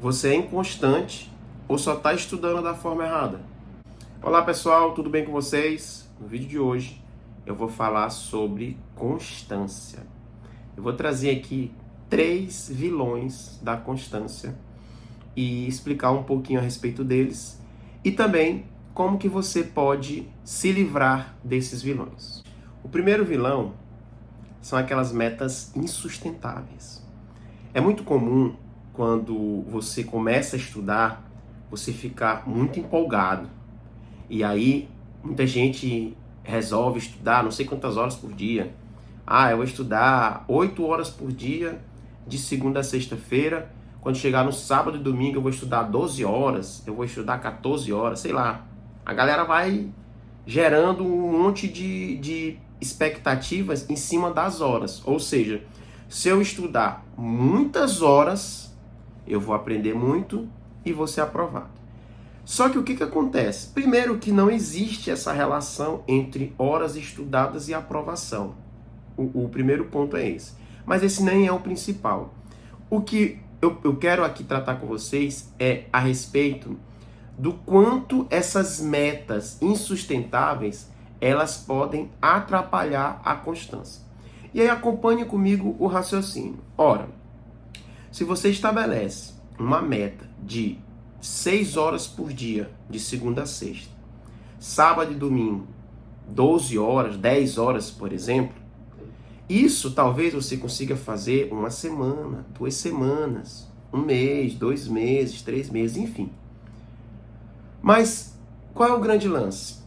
Você é inconstante ou só está estudando da forma errada? Olá pessoal, tudo bem com vocês? No vídeo de hoje eu vou falar sobre constância. Eu vou trazer aqui 3 vilões da constância e explicar um pouquinho a respeito deles e também como que você pode se livrar desses vilões. O primeiro vilão são aquelas metas insustentáveis. É muito comum quando você começa a estudar, você ficar muito empolgado. E aí, muita gente resolve estudar não sei quantas horas por dia. Eu vou estudar 8 horas por dia, de segunda a sexta-feira. Quando chegar no sábado e domingo, eu vou estudar 12 horas, eu vou estudar 14 horas, sei lá. A galera vai gerando um monte de expectativas em cima das horas. Ou seja, se eu estudar muitas horas, eu vou aprender muito e vou ser aprovado. Só que o que acontece? Primeiro que não existe essa relação entre horas estudadas e aprovação. O primeiro ponto é esse. Mas esse nem é o principal. O que eu quero aqui tratar com vocês é a respeito do quanto essas metas insustentáveis elas podem atrapalhar a constância. E aí acompanhe comigo o raciocínio. Ora, se você estabelece uma meta de 6 horas por dia, de segunda a sexta, sábado e domingo, 12 horas, 10 horas, por exemplo, isso talvez você consiga fazer uma semana, 2 semanas, um mês, 2 meses, 3 meses, enfim. Mas qual é o grande lance?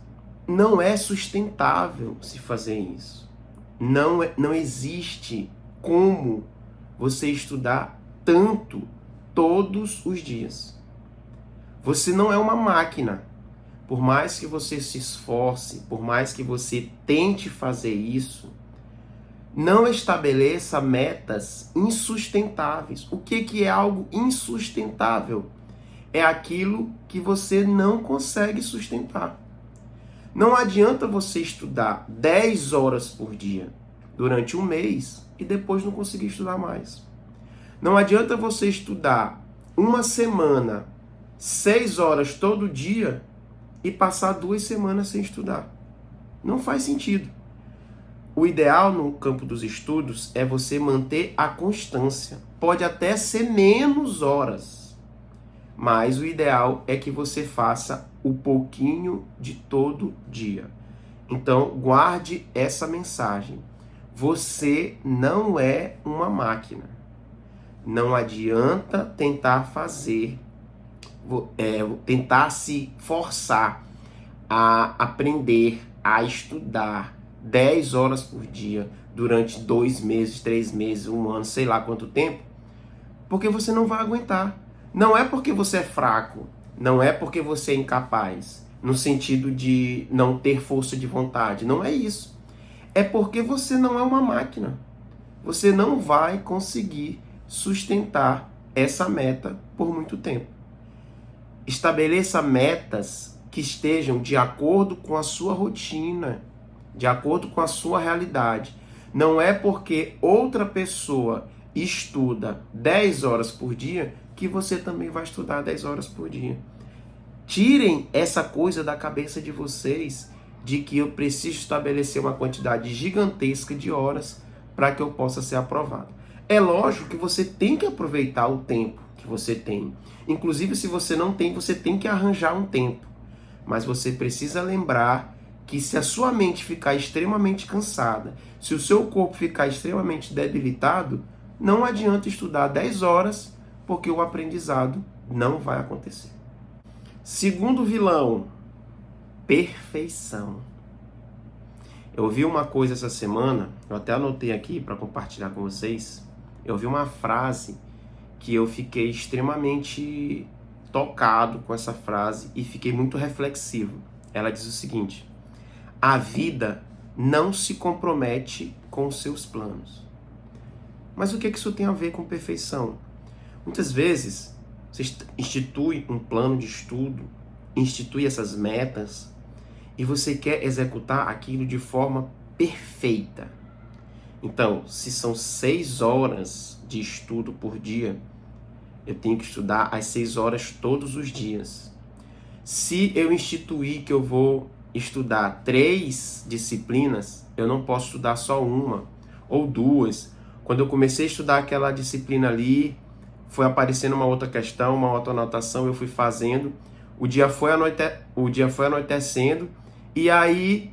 Não é sustentável se fazer isso. Não existe como você estudar tanto todos os dias. Você não é uma máquina. Por mais que você se esforce, por mais que você tente fazer isso, não estabeleça metas insustentáveis. O que é algo insustentável? É aquilo que você não consegue sustentar. Não adianta você estudar 10 horas por dia durante um mês e depois não conseguir estudar mais. Não adianta você estudar uma semana, 6 horas todo dia e passar 2 semanas sem estudar. Não faz sentido. O ideal no campo dos estudos é você manter a constância. Pode até ser menos horas, mas o ideal é que você faça o pouquinho de todo dia. Então, guarde essa mensagem. Você não é uma máquina. Não adianta tentar tentar se forçar a aprender, a estudar 10 horas por dia durante 2 meses, 3 meses, um ano, sei lá quanto tempo, porque você não vai aguentar. Não é porque você é fraco, não é porque você é incapaz, no sentido de não ter força de vontade, não é isso. É porque você não é uma máquina. Você não vai conseguir sustentar essa meta por muito tempo. Estabeleça metas que estejam de acordo com a sua rotina, de acordo com a sua realidade. Não é porque outra pessoa estuda 10 horas por dia que você também vai estudar 10 horas por dia. Tirem essa coisa da cabeça de vocês de que eu preciso estabelecer uma quantidade gigantesca de horas para que eu possa ser aprovado. É lógico que você tem que aproveitar o tempo que você tem. Inclusive, se você não tem, você tem que arranjar um tempo. Mas você precisa lembrar que se a sua mente ficar extremamente cansada, se o seu corpo ficar extremamente debilitado, não adianta estudar 10 horas, porque o aprendizado não vai acontecer. Segundo vilão, perfeição. Eu ouvi uma coisa essa semana, eu até anotei aqui para compartilhar com vocês. Eu ouvi uma frase que eu fiquei extremamente tocado com essa frase e fiquei muito reflexivo. Ela diz o seguinte: a vida não se compromete com os seus planos. Mas o que isso tem a ver com perfeição? Muitas vezes você institui um plano de estudo, institui essas metas e você quer executar aquilo de forma perfeita. Então, se são 6 horas de estudo por dia, Eu tenho que estudar às 6 horas todos os dias. Se eu instituir que eu vou estudar 3 disciplinas, eu não posso estudar só uma ou 2. Quando eu comecei a estudar aquela disciplina ali, foi aparecendo uma outra questão, uma outra anotação, eu fui fazendo. O dia foi anoitecendo, e aí,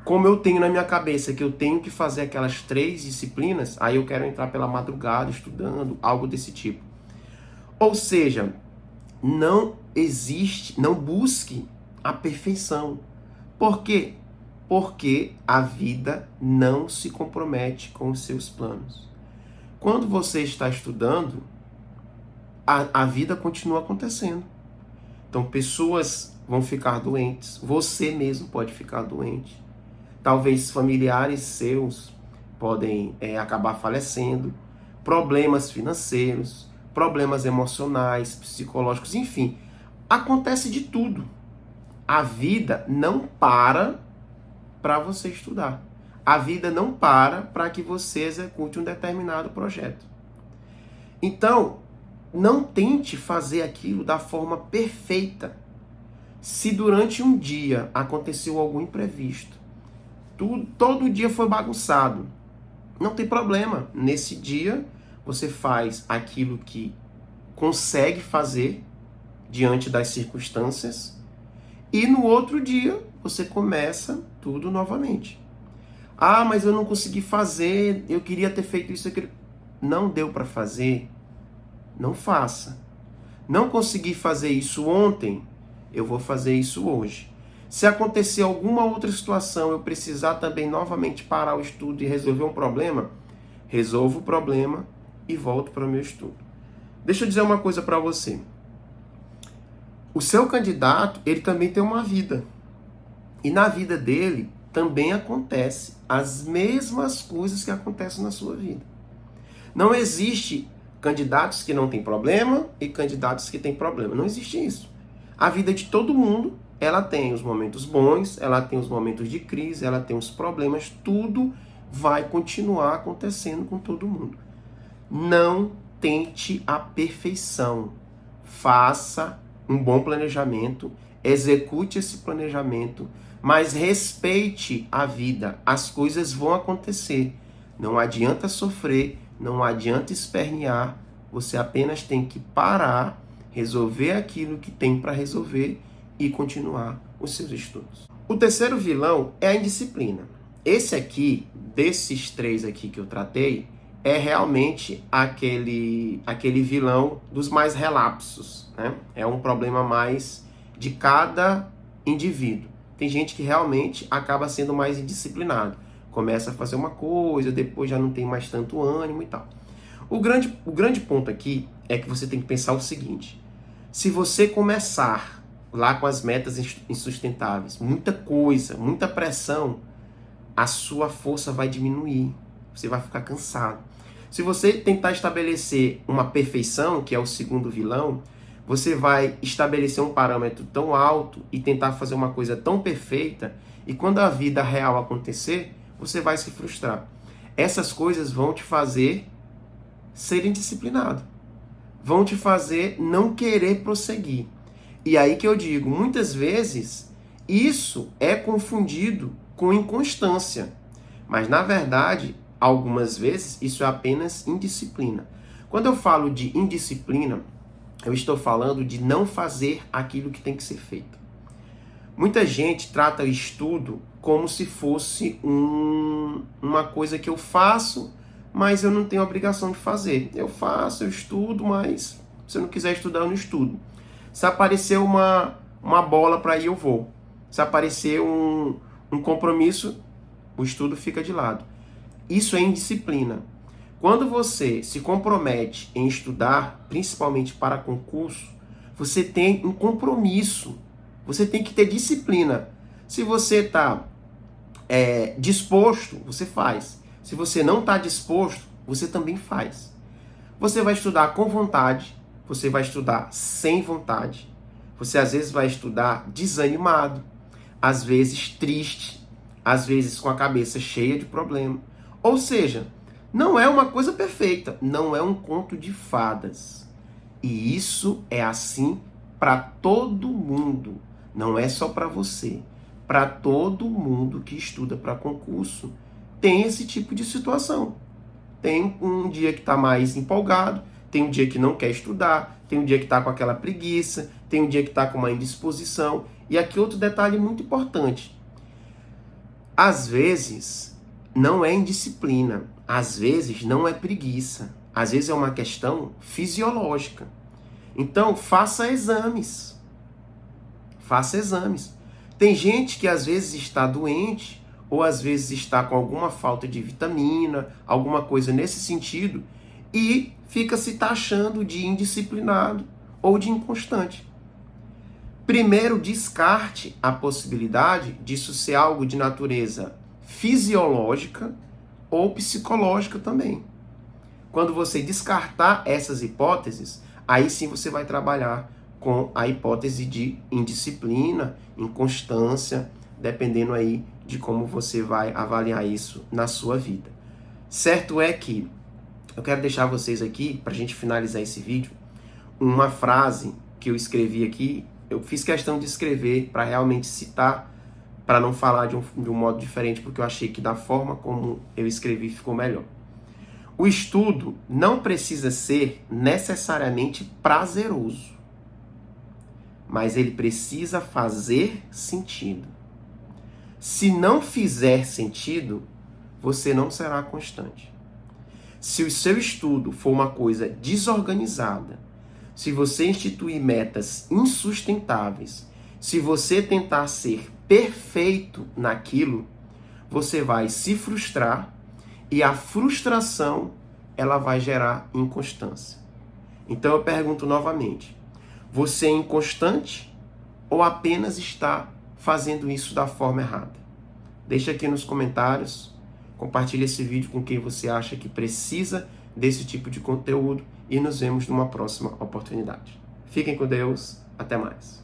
como eu tenho na minha cabeça que eu tenho que fazer aquelas 3 disciplinas, aí eu quero entrar pela madrugada estudando, algo desse tipo. Ou seja, não busque a perfeição. Por quê? Porque a vida não se compromete com os seus planos. Quando você está estudando, a vida continua acontecendo. Então, pessoas vão ficar doentes, você mesmo pode ficar doente. Talvez familiares seus podem acabar falecendo, problemas financeiros, problemas emocionais, psicológicos, enfim, acontece de tudo. A vida não para você estudar. A vida não para que você execute um determinado projeto. Então, não tente fazer aquilo da forma perfeita. Se durante um dia aconteceu algum imprevisto, todo dia foi bagunçado, não tem problema. Nesse dia, você faz aquilo que consegue fazer diante das circunstâncias e no outro dia você começa tudo novamente. Ah, mas eu não consegui fazer, eu queria ter feito isso, aquilo. Não deu para fazer, não faça. Não consegui fazer isso ontem, eu vou fazer isso hoje. Se acontecer alguma outra situação, eu precisar também novamente parar o estudo e resolver um problema, resolvo o problema e volto para o meu estudo. Deixa eu dizer uma coisa para você. O seu candidato, ele também tem uma vida. E na vida dele também acontece as mesmas coisas que acontecem na sua vida. Não existe candidatos que não têm problema e candidatos que têm problema. Não existe isso. A vida de todo mundo, ela tem os momentos bons, ela tem os momentos de crise, ela tem os problemas, tudo vai continuar acontecendo com todo mundo. Não tente a perfeição. Faça um bom planejamento, execute esse planejamento, mas respeite a vida. As coisas vão acontecer. Não adianta sofrer, não adianta espernear. Você apenas tem que parar, resolver aquilo que tem para resolver e continuar os seus estudos. O terceiro vilão é a indisciplina. Esse aqui, desses 3 aqui que eu tratei, é realmente aquele vilão dos mais relapsos, né? É um problema mais de cada indivíduo. Tem gente que realmente acaba sendo mais indisciplinado. Começa a fazer uma coisa, depois já não tem mais tanto ânimo e tal. O grande ponto aqui é que você tem que pensar o seguinte: se você começar lá com as metas insustentáveis, muita coisa, muita pressão, a sua força vai diminuir, você vai ficar cansado. Se você tentar estabelecer uma perfeição, que é o segundo vilão, você vai estabelecer um parâmetro tão alto e tentar fazer uma coisa tão perfeita, e quando a vida real acontecer, você vai se frustrar. Essas coisas vão te fazer ser indisciplinado, vão te fazer não querer prosseguir. E aí que eu digo, muitas vezes, isso é confundido com inconstância. Mas, na verdade, algumas vezes, isso é apenas indisciplina. Quando eu falo de indisciplina, eu estou falando de não fazer aquilo que tem que ser feito. Muita gente trata o estudo como se fosse uma coisa que eu faço, mas eu não tenho obrigação de fazer. Eu faço, eu estudo, mas se eu não quiser estudar, eu não estudo. Se aparecer uma bola para ir, eu vou. Se aparecer um compromisso, o estudo fica de lado. Isso é indisciplina. Quando você se compromete em estudar, principalmente para concurso, você tem um compromisso. Você tem que ter disciplina. Se você está disposto, você faz. Se você não está disposto, você também faz. Você vai estudar com vontade, você vai estudar sem vontade. Você às vezes vai estudar desanimado, às vezes triste, às vezes com a cabeça cheia de problema. Ou seja, não é uma coisa perfeita, não é um conto de fadas. E isso é assim para todo mundo, não é só para você. Para todo mundo que estuda para concurso, tem esse tipo de situação. Tem um dia que está mais empolgado, tem um dia que não quer estudar, tem um dia que está com aquela preguiça, tem um dia que está com uma indisposição. E aqui outro detalhe muito importante. Às vezes não é indisciplina, às vezes não é preguiça, às vezes é uma questão fisiológica. Então faça exames. Faça exames. Tem gente que às vezes está doente, ou às vezes está com alguma falta de vitamina, alguma coisa nesse sentido, e fica se taxando de indisciplinado ou de inconstante. Primeiro, descarte a possibilidade disso ser algo de natureza fisiológica ou psicológica também. Quando você descartar essas hipóteses, aí sim você vai trabalhar com a hipótese de indisciplina, inconstância, dependendo aí de como você vai avaliar isso na sua vida. Certo é que eu quero deixar vocês aqui, para a gente finalizar esse vídeo, uma frase que eu escrevi aqui. Eu fiz questão de escrever para realmente citar, para não falar de um modo diferente, porque eu achei que da forma como eu escrevi ficou melhor. O estudo não precisa ser necessariamente prazeroso, mas ele precisa fazer sentido. Se não fizer sentido, você não será constante. Se o seu estudo for uma coisa desorganizada, se você instituir metas insustentáveis, se você tentar ser perfeito naquilo, você vai se frustrar e a frustração ela vai gerar inconstância. Então eu pergunto novamente, você é inconstante ou apenas está fazendo isso da forma errada? Deixa aqui nos comentários, compartilhe esse vídeo com quem você acha que precisa desse tipo de conteúdo e nos vemos numa próxima oportunidade. Fiquem com Deus, até mais.